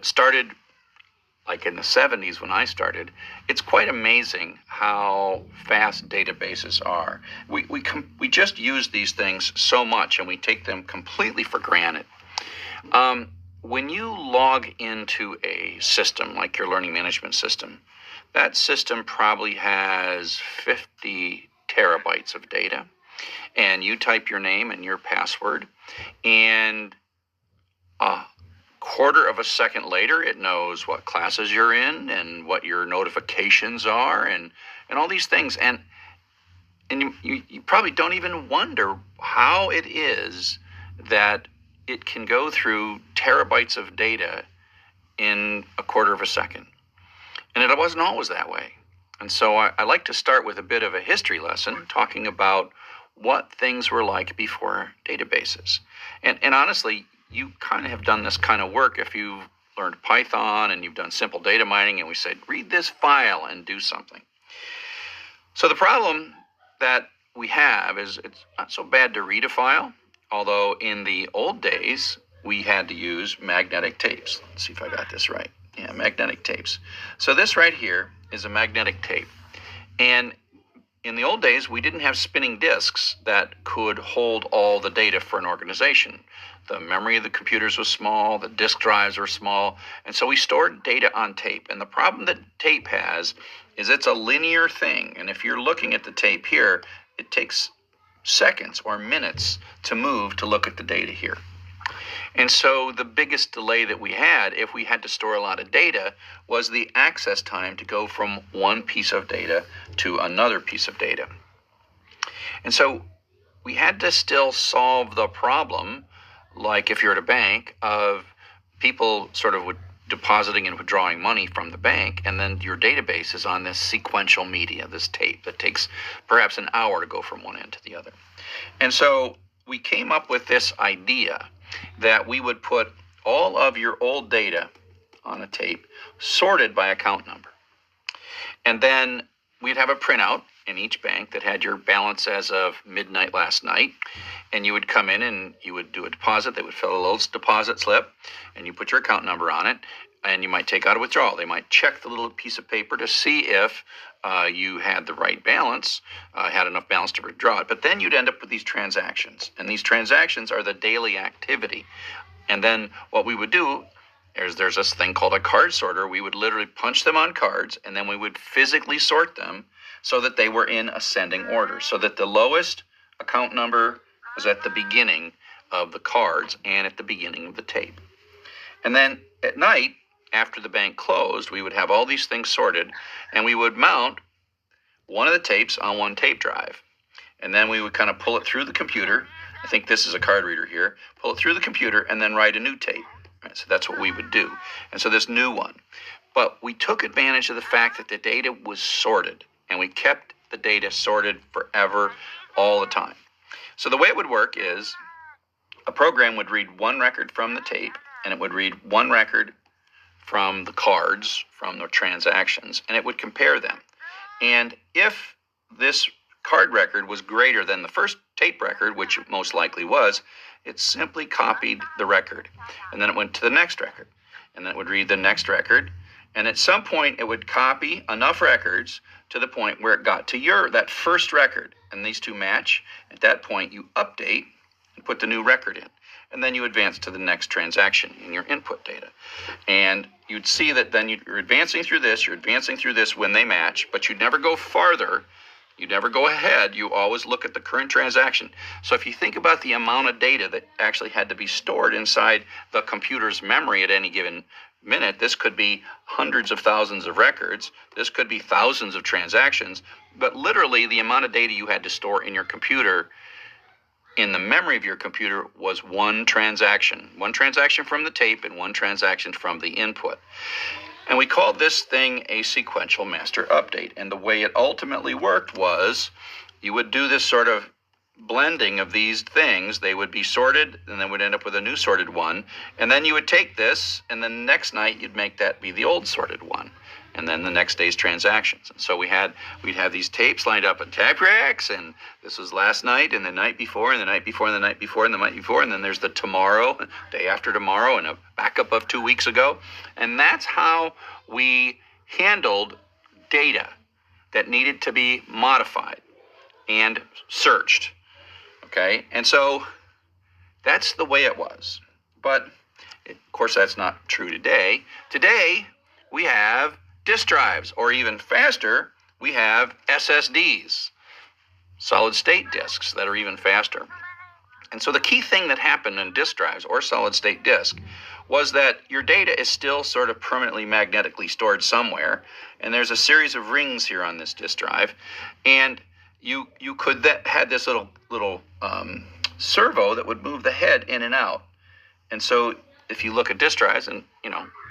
started like in the 70s when I started. It's quite amazing how fast databases are. We just use these things so much and we take them completely for granted. When you log into a system like your learning management system, that system probably has 50 terabytes of data, and you type your name and your password, and a quarter of a second later it knows what classes you're in and what your notifications are and all these things, and you probably don't even wonder how it is that it can go through terabytes of data in a quarter of a second. And it wasn't always that way. And so I like to start with a bit of a history lesson, talking about what things were like before databases. And honestly, you kind of have done this kind of work if you've learned Python and you've done simple data mining, and we said, read this file and do something. So the problem that we have is it's not so bad to read a file, although in the old days, we had to use magnetic tapes. Let's see if I got this right. Yeah, magnetic tapes. So this right here is a magnetic tape. And in the old days, we didn't have spinning disks that could hold all the data for an organization. The memory of the computers was small, the disk drives were small, and so we stored data on tape. And the problem that tape has is it's a linear thing. And if you're looking at the tape here, it takes seconds or minutes to move to look at the data here. And so the biggest delay that we had, if we had to store a lot of data, was the access time to go from one piece of data to another piece of data. And so we had to still solve the problem, like if you're at a bank, of people sort of depositing and withdrawing money from the bank, and then your database is on this sequential media, this tape that takes perhaps an hour to go from one end to the other. And so we came up with this idea that we would put all of your old data on a tape sorted by account number. And then we'd have a printout in each bank that had your balance as of midnight last night. And you would come in and you would do a deposit. They would fill a little deposit slip and you put your account number on it. And you might take out a withdrawal. They might check the little piece of paper to see if you had the right balance, had enough balance to withdraw it. But then you'd end up with these transactions. And these transactions are the daily activity. And then what we would do is there's this thing called a card sorter. We would literally punch them on cards, and then we would physically sort them so that they were in ascending order, so that the lowest account number was at the beginning of the cards and at the beginning of the tape. And then at night, after the bank closed, we would have all these things sorted, and we would mount one of the tapes on one tape drive. And then we would kind of pull it through the computer. I think this is a card reader here. Pull it through the computer and then write a new tape. Right, so that's what we would do. And so this new one. But we took advantage of the fact that the data was sorted, and we kept the data sorted forever, all the time. So the way it would work is a program would read one record from the tape, and it would read one record from the cards, from the transactions, and it would compare them. And if this card record was greater than the first tape record, which it most likely was, it simply copied the record. And then it went to the next record. And then it would read the next record. And at some point, it would copy enough records to the point where it got to that first record. And these two match. At that point, you update and put the new record in. And then you advance to the next transaction in your input data. And you'd see that then you're advancing through this when they match, but you'd never go farther. You never go ahead. You always look at the current transaction. So if you think about the amount of data that actually had to be stored inside the computer's memory at any given minute, this could be hundreds of thousands of records. This could be thousands of transactions. But literally the amount of data you had to store in your computer, in the memory of your computer, was one transaction. One transaction from the tape and one transaction from the input. And we called this thing a sequential master update. And the way it ultimately worked was you would do this sort of blending of these things. They would be sorted, and then would end up with a new sorted one. And then you would take this, and the next night you'd make that be the old sorted one. and then the next day's transactions. And so we'd have these tapes lined up at tape racks, and this was last night and the night before and the night before and the night before and the night before, and then there's the tomorrow, day after tomorrow, and a backup of 2 weeks ago. And that's how we handled data that needed to be modified and searched. Okay, and so that's the way it was. But of course, that's not true today. Today, we have disk drives, or even faster, we have SSDs, solid state disks, that are even faster. And so the key thing that happened in disk drives or solid state disk was that your data is still sort of permanently magnetically stored somewhere, and there's a series of rings here on this disk drive, and you could had this little servo that would move the head in and out. And so if you look at disk drives, and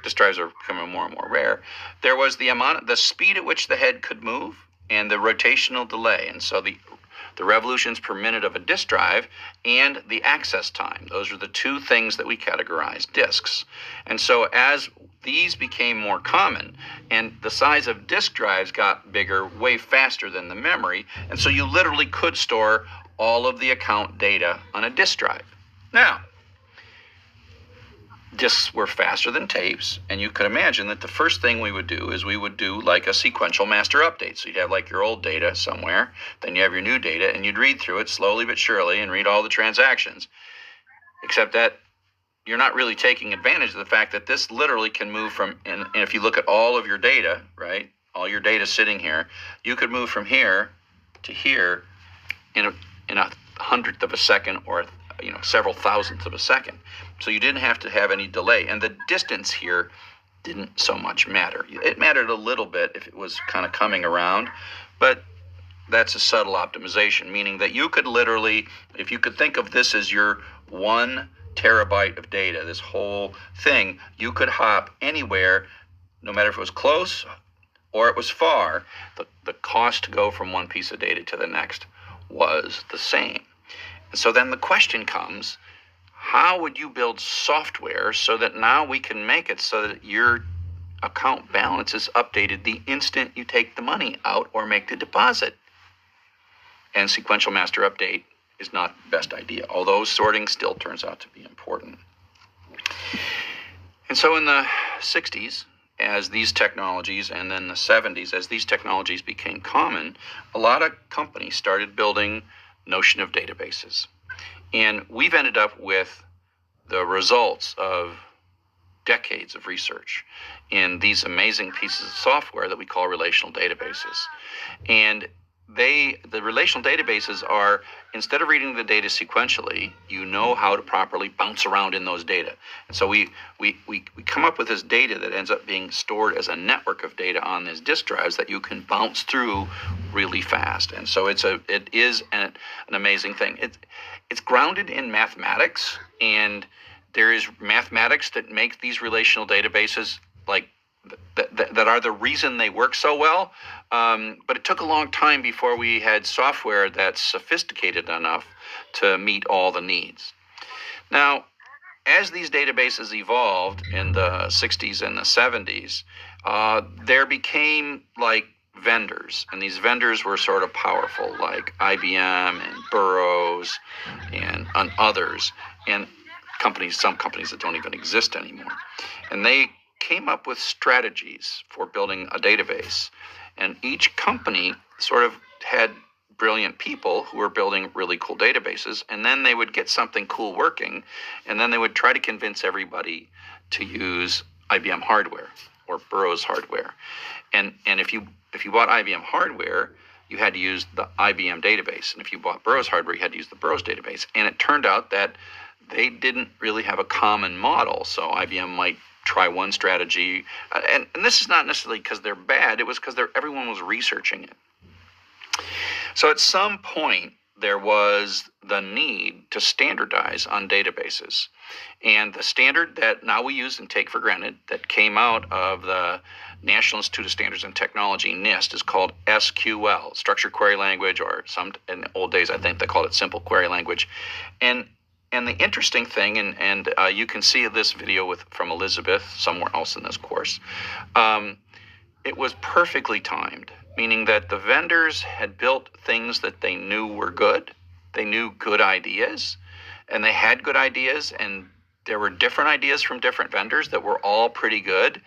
disk drives are becoming more and more rare, there was the speed at which the head could move and the rotational delay. And so the revolutions per minute of a disk drive and the access time, those are the two things that we categorize disks. And so as these became more common, and the size of disk drives got bigger way faster than the memory, and so you literally could store all of the account data on a disk drive. Now, disks were faster than tapes, and you could imagine that the first thing we would do is we would do like a sequential master update. So you'd have like your old data somewhere, then you have your new data, and you'd read through it slowly but surely and read all the transactions. Except that you're not really taking advantage of the fact that this literally can move from, and if you look at all of your data, right, all your data sitting here, you could move from here to here in a hundredth of a second, or several thousandths of a second. So you didn't have to have any delay, and the distance here didn't so much matter. It mattered a little bit if it was kind of coming around, but that's a subtle optimization, meaning that you could literally, if you could think of this as your 1 terabyte of data, this whole thing, you could hop anywhere, no matter if it was close or it was far. The cost to go from one piece of data to the next was the same. And so then the question comes, how would you build software so that now we can make it so that your account balance is updated the instant you take the money out or make the deposit? And sequential master update is not the best idea, although sorting still turns out to be important. And so in the 60s, as these technologies, and then the 70s, as these technologies became common, a lot of companies started building notion of databases. And we've ended up with the results of decades of research in these amazing pieces of software that we call relational databases. And the relational databases are, instead of reading the data sequentially, you know how to properly bounce around in those data. And so we come up with this data that ends up being stored as a network of data on these disk drives that you can bounce through really fast. And so it is an amazing thing. It's grounded in mathematics, and there is mathematics that make these relational databases like that are the reason they work so well. But it took a long time before we had software that's sophisticated enough to meet all the needs. Now, as these databases evolved in the 60s and the 70s, there became like vendors, and these vendors were sort of powerful, like IBM and Burroughs and others, and some companies that don't even exist anymore. And they came up with strategies for building a database. And each company sort of had brilliant people who were building really cool databases, and then they would get something cool working, and then they would try to convince everybody to use IBM hardware or Burroughs hardware. And if you bought IBM hardware, you had to use the IBM database. And if you bought Burroughs hardware, you had to use the Burroughs database. And it turned out that they didn't really have a common model. So IBM might try one strategy. And this is not necessarily because they're bad. It was because everyone was researching it. So at some point, there was the need to standardize on databases. And the standard that now we use and take for granted that came out of the National Institute of Standards and Technology, NIST, is called SQL, Structured Query Language, or in the old days, I think they called it Simple Query Language. And the interesting thing, and you can see this video from Elizabeth somewhere else in this course, it was perfectly timed, meaning that the vendors had built things that they knew were good. They knew good ideas, and they had good ideas, and there were different ideas from different vendors that were all pretty good,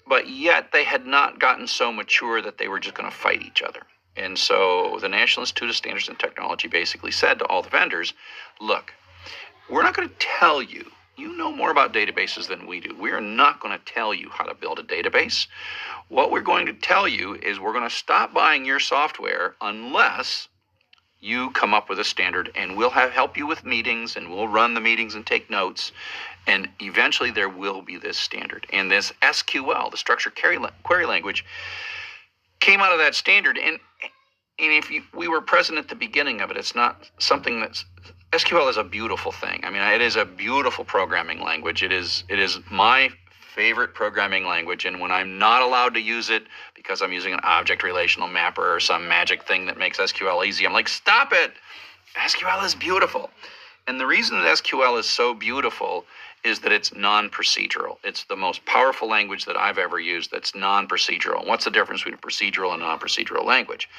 but yet they had not gotten so mature that they were just going to fight each other. And so the National Institute of Standards and Technology basically said to all the vendors, look, we're not going to tell you. You know more about databases than we do. We are not going to tell you how to build a database. What we're going to tell you is we're going to stop buying your software unless you come up with a standard, and we'll help you with meetings, and we'll run the meetings and take notes, and eventually there will be this standard. And this SQL, the structured query language, came out of that standard. And if we were present at the beginning of it, it's not something that's SQL is a beautiful thing. I mean, it is a beautiful programming language. It is my favorite programming language, and when I'm not allowed to use it because I'm using an object relational mapper or some magic thing that makes SQL easy, I'm like, stop it! SQL is beautiful. And the reason that SQL is so beautiful is that it's non-procedural. It's the most powerful language that I've ever used that's non-procedural. What's the difference between a procedural and non-procedural language?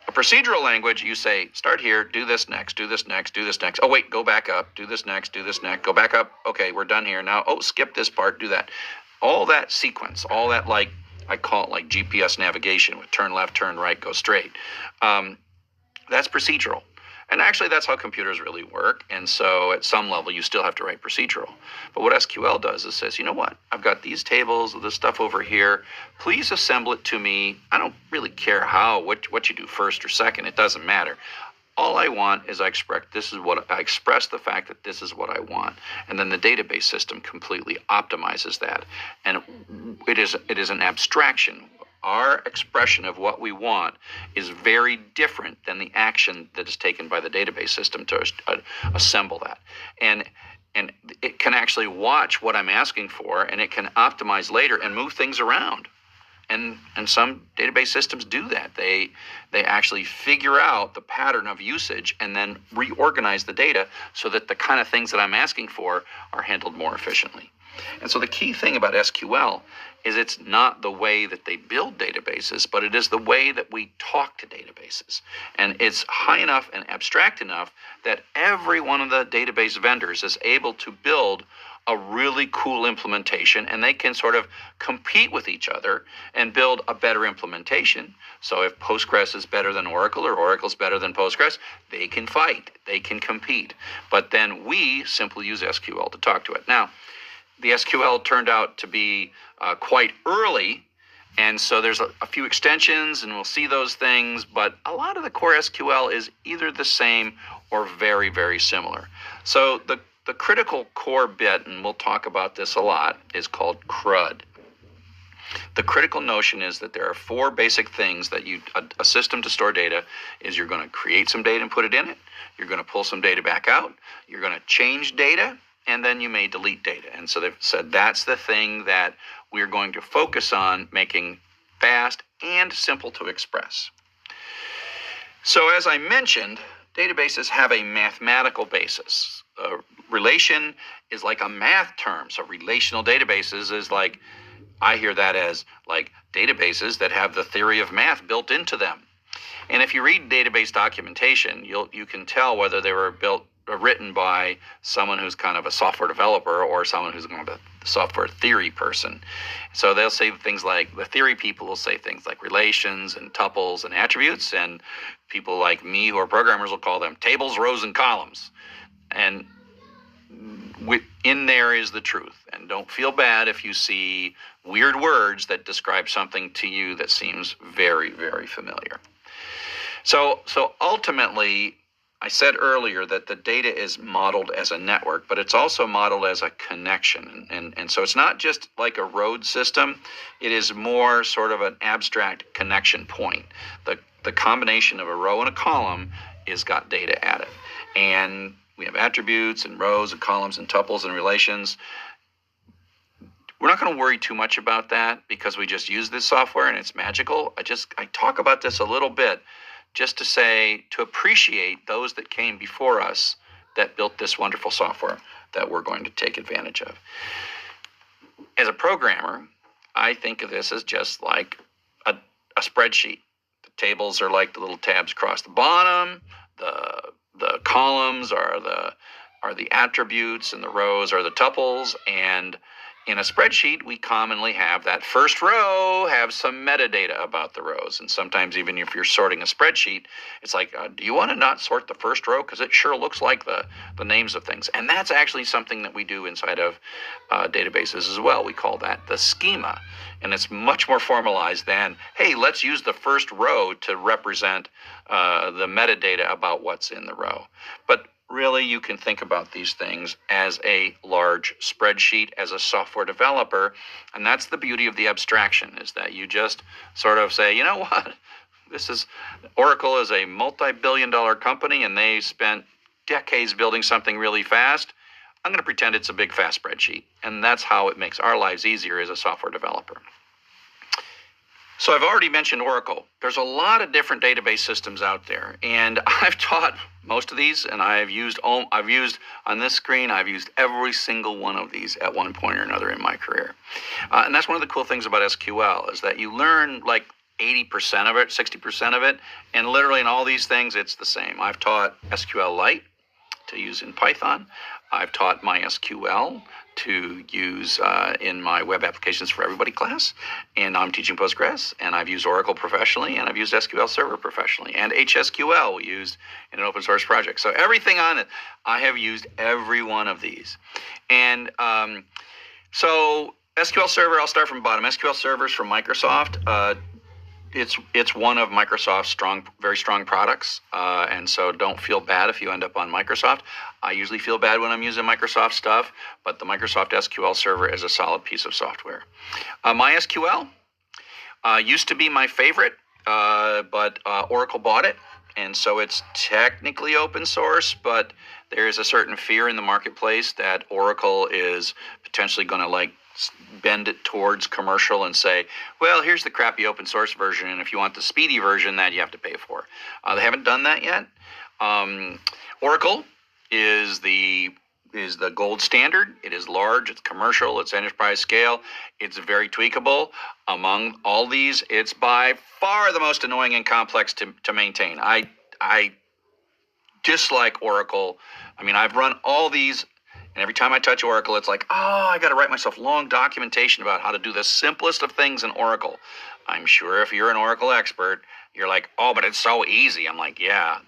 A procedural language, you say, start here, do this next, do this next, do this next. Oh, wait, go back up, do this next, go back up. Okay, we're done here. Now, oh, skip this part, do that. All that sequence, all that, like, I call it like GPS navigation with turn left, turn right, go straight. That's procedural. And actually, that's how computers really work. And so at some level, you still have to write procedural. But what SQL does is says, you know what? I've got these tables of this stuff over here. Please assemble it to me. I don't really care how, what you do first or second. It doesn't matter. All I want is I express the fact that this is what I want. And then the database system completely optimizes that. And it is an abstraction. Our expression of what we want is very different than the action that is taken by the database system to assemble that. And it can actually watch what I'm asking for, and it can optimize later and move things around. And some database systems do that. They actually figure out the pattern of usage and then reorganize the data so that the kind of things that I'm asking for are handled more efficiently. And so the key thing about SQL is it's not the way that they build databases, but it is the way that we talk to databases. And it's high enough and abstract enough that every one of the database vendors is able to build a really cool implementation, and they can sort of compete with each other and build a better implementation. So if Postgres is better than Oracle or Oracle's better than Postgres, they can fight, they can compete. But then we simply use SQL to talk to it. Now, the SQL turned out to be quite early, and so there's a few extensions, and we'll see those things, but a lot of the core SQL is either the same or very, very similar. So the critical core bit, and we'll talk about this a lot, is called CRUD. The critical notion is that there are four basic things that a system to store data is: you're going to create some data and put it in it, you're going to pull some data back out, you're going to change data, and then you may delete data. And so they've said that's the thing that we're going to focus on making fast and simple to express. So as I mentioned, databases have a mathematical basis. Relation is like a math term. So relational databases is like, I hear that as like databases that have the theory of math built into them. And if you read database documentation, you can tell whether they were written by someone who's kind of a software developer or someone who's kind of a software theory person. So they'll say things like, the theory people will say things like relations and tuples and attributes, and people like me who are programmers will call them tables, rows, and columns. And in there is the truth. And don't feel bad if you see weird words that describe something to you that seems very, very familiar. So ultimately, I said earlier that the data is modeled as a network, but it's also modeled as a connection. And so it's not just like a road system. It is more sort of an abstract connection point. The combination of a row and a column is got data at it. And we have attributes and rows and columns and tuples and relations. We're not going to worry too much about that because we just use this software and it's magical. I talk about this a little bit just to say, to appreciate those that came before us that built this wonderful software that we're going to take advantage of. As a programmer, I think of this as just like a spreadsheet. The tables are like the little tabs across the bottom. The columns are the attributes, and the rows are the tuples. And in a spreadsheet, we commonly have that first row have some metadata about the rows. And sometimes even if you're sorting a spreadsheet, it's like, do you want to not sort the first row? Because it sure looks like the names of things. And that's actually something that we do inside of databases as well. We call that the schema. And it's much more formalized than, hey, let's use the first row to represent the metadata about what's in the row. But really, you can think about these things as a large spreadsheet as a software developer. And that's the beauty of the abstraction, is that you just sort of say, you know what? Oracle is a multi-billion-dollar company, and they spent decades building something really fast. I'm going to pretend it's a big, fast spreadsheet. And that's how it makes our lives easier as a software developer. So I've already mentioned Oracle. There's a lot of different database systems out there, and I've taught most of these, and I've used on this screen, I've used every single one of these at one point or another in my career. And that's one of the cool things about SQL, is that you learn like 80% of it, 60% of it, and literally in all these things, it's the same. I've taught SQLite to use in Python. I've taught MySQL to use in my Web Applications for Everybody class, and now I'm teaching Postgres, and I've used Oracle professionally, and I've used SQL Server professionally, and HSQL we used in an open source project. So everything on it, I have used every one of these. And so SQL Server, I'll start from the bottom. SQL Server is from Microsoft. It's one of Microsoft's very strong products, and so don't feel bad if you end up on Microsoft. I usually feel bad when I'm using Microsoft stuff, but the Microsoft SQL Server is a solid piece of software. MySQL used to be my favorite, but Oracle bought it, and so it's technically open source, but there is a certain fear in the marketplace that Oracle is potentially going to bend it towards commercial and say, well, here's the crappy open source version, and if you want the speedy version, that you have to pay for. They haven't done that yet. Oracle is the gold standard. It is large, it's commercial, it's enterprise scale, it's very tweakable. Among all these, it's by far the most annoying and complex to maintain. I dislike Oracle. I mean, I've run all these, and every time I touch Oracle, it's like, oh, I got to write myself long documentation about how to do the simplest of things in Oracle. I'm sure if you're an Oracle expert, you're like, oh, but it's so easy. I'm like, yeah.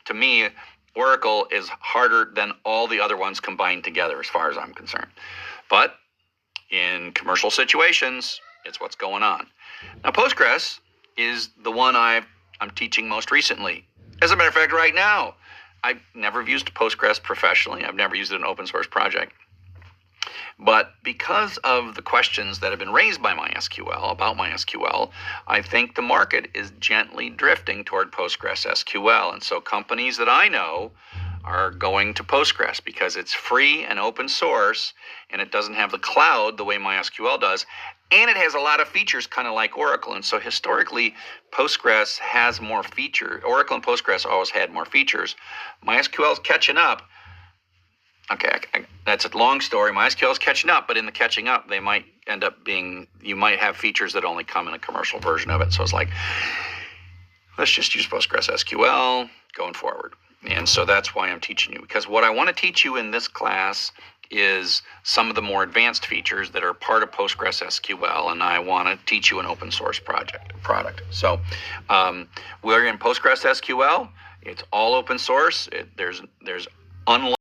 To me, Oracle is harder than all the other ones combined together as far as I'm concerned. But in commercial situations, it's what's going on. Now, Postgres is the one I'm teaching most recently. As a matter of fact, right now, I've never used Postgres professionally. I've never used it in an open source project. But because of the questions that have been raised by MySQL, about MySQL, I think the market is gently drifting toward Postgres SQL. And so companies that I know are going to Postgres because it's free and open source, and it doesn't have the cloud the way MySQL does. And it has a lot of features kind of like Oracle. And so historically, Postgres has more features. Oracle and Postgres always had more features. MySQL is catching up. Okay, that's a long story. MySQL is catching up, but in the catching up, they might end up being, you might have features that only come in a commercial version of it. So it's like, let's just use Postgres SQL going forward. And so that's why I'm teaching you, because what I want to teach you in this class is some of the more advanced features that are part of Postgres SQL, and I want to teach you an open source product. So we're in Postgres SQL. It's all open source. There's unlike